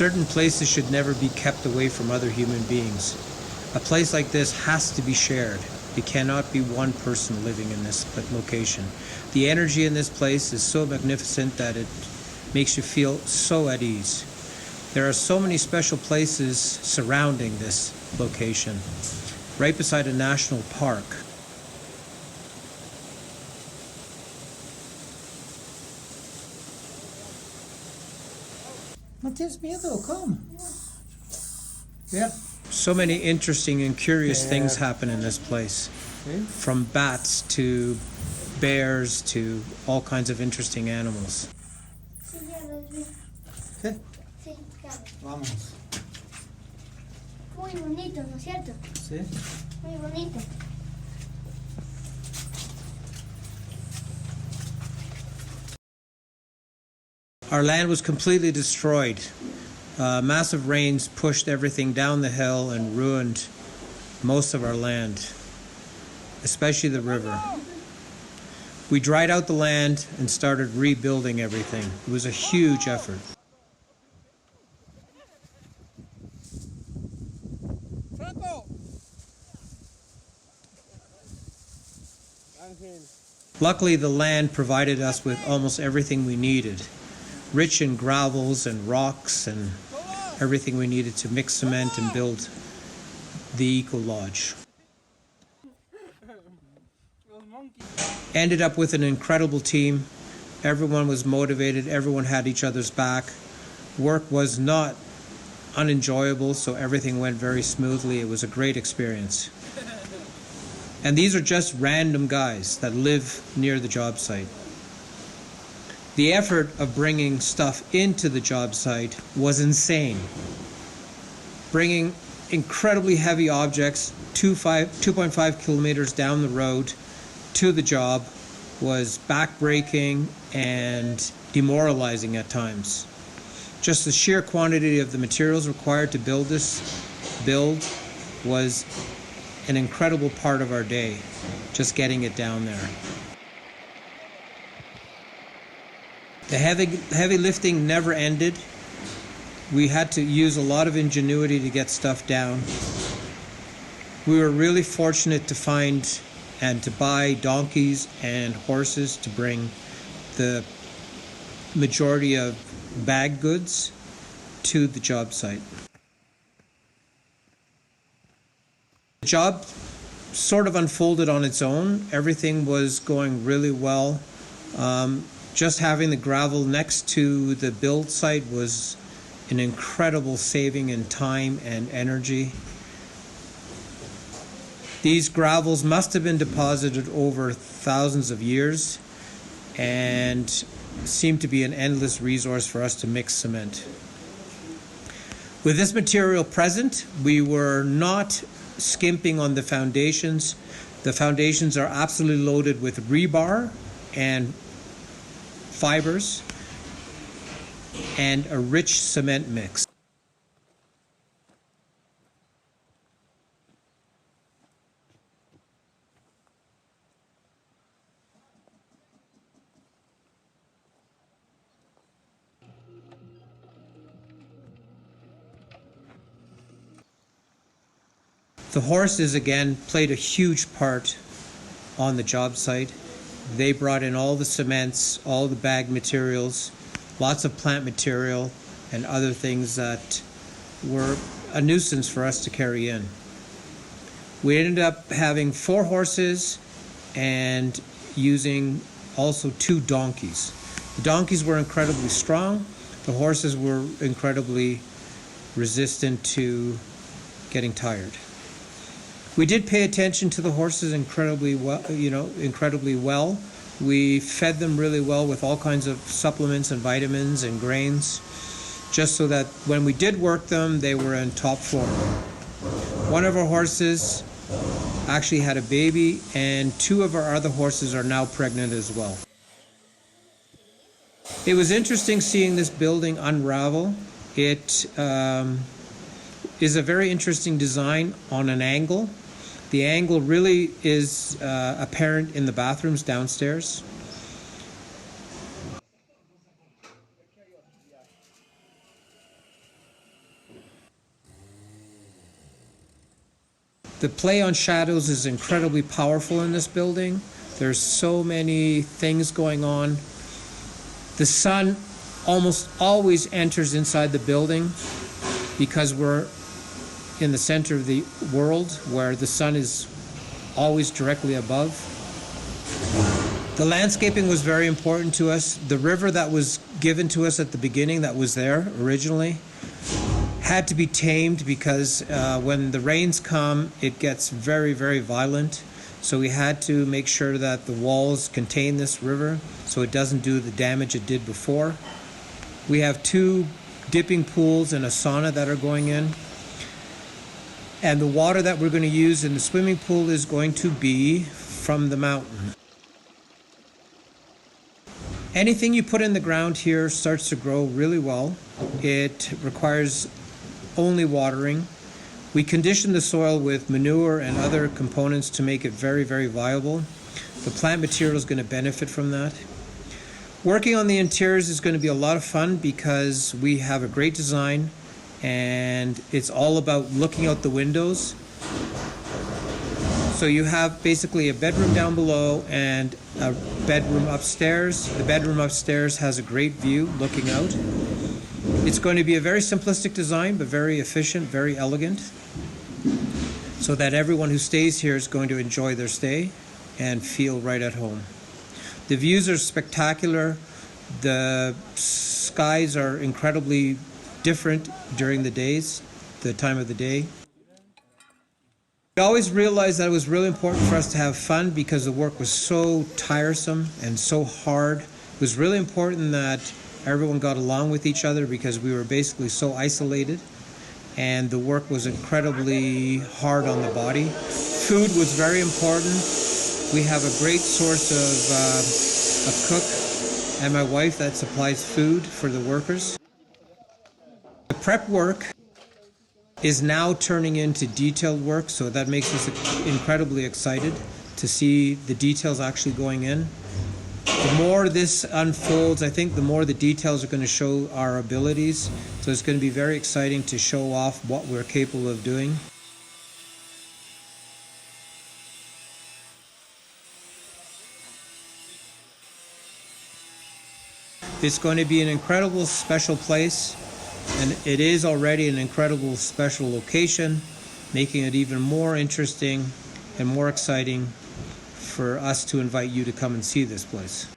Certain places should never be kept away from other human beings. A place like this has to be shared. It cannot be one person living in this location. The energy in this place is so magnificent that it makes you feel so at ease. There are so many special places surrounding this location, right beside a national park. No tienes miedo, come. Yeah. So many interesting and curious things happen in this place. From bats to bears to all kinds of interesting animals. ¿Qué? Sí, claro. Vamos. Muy bonito, ¿no es cierto? Sí. Muy bonito. Our land was completely destroyed. Massive rains pushed everything down the hill and ruined most of our land, especially the river. We dried out the land and started rebuilding everything. It was a huge effort. Luckily, the land provided us with almost everything we needed. Rich in gravels and rocks and everything we needed to mix cement and build the Ecolodge. Ended up with an incredible team. Everyone was motivated, everyone had each other's back. Work was not unenjoyable, so everything went very smoothly. It was a great experience. And these are just random guys that live near the job site. The effort of bringing stuff into the job site was insane. Bringing incredibly heavy objects 2.5 kilometers down the road to the job was backbreaking and demoralizing at times. Just the sheer quantity of the materials required to build this build was an incredible part of our day, just getting it down there. The heavy lifting never ended. We had to use a lot of ingenuity to get stuff down. We were really fortunate to find and to buy donkeys and horses to bring the majority of bag goods to the job site. The job sort of unfolded on its own. Everything was going really well. Just having the gravel next to the build site was an incredible saving in time and energy. These gravels must have been deposited over thousands of years and seem to be an endless resource for us to mix cement. With this material present, we were not skimping on the foundations. The foundations are absolutely loaded with rebar and fibers and a rich cement mix. The horses again played a huge part on the job site. They brought in all the cements, all the bag materials, lots of plant material, and other things that were a nuisance for us to carry in. We ended up having 4 horses and using also 2 donkeys. The donkeys were incredibly strong. The horses were incredibly resistant to getting tired. We did pay attention to the horses incredibly well. We fed them really well with all kinds of supplements and vitamins and grains, just so that when we did work them, they were in top form. One of our horses actually had a baby, and 2 of our other horses are now pregnant as well. It was interesting seeing this building unravel. It is a very interesting design on an angle. The angle really is apparent in the bathrooms downstairs. The play on shadows is incredibly powerful in this building. There's so many things going on. The sun almost always enters inside the building because we're in the center of the world where the sun is always directly above. The landscaping was very important to us. The river that was given to us at the beginning, that was there originally, had to be tamed because when the rains come, it gets very, very violent. So we had to make sure that the walls contain this river so it doesn't do the damage it did before. We have 2 dipping pools and a sauna that are going in. And the water that we're going to use in the swimming pool is going to be from the mountain. Anything you put in the ground here starts to grow really well. It requires only watering. We condition the soil with manure and other components to make it very, very viable. The plant material is going to benefit from that. Working on the interiors is going to be a lot of fun because we have a great design and it's all about looking out the windows. So you have basically a bedroom down below and a bedroom upstairs. The bedroom upstairs has a great view looking out. It's going to be a very simplistic design, but very efficient, very elegant, so that everyone who stays here is going to enjoy their stay and feel right at home. The views are spectacular. The skies are incredibly different during the days, the time of the day. We always realized that it was really important for us to have fun because the work was so tiresome and so hard. It was really important that everyone got along with each other because we were basically so isolated and the work was incredibly hard on the body. Food was very important. We have a great source of a cook and my wife that supplies food for the workers. The prep work is now turning into detailed work, so that makes us incredibly excited to see the details actually going in. The more this unfolds, I think the more the details are going to show our abilities. So it's going to be very exciting to show off what we're capable of doing. It's going to be an incredible special place, and it is already an incredible special location, making it even more interesting and more exciting for us to invite you to come and see this place.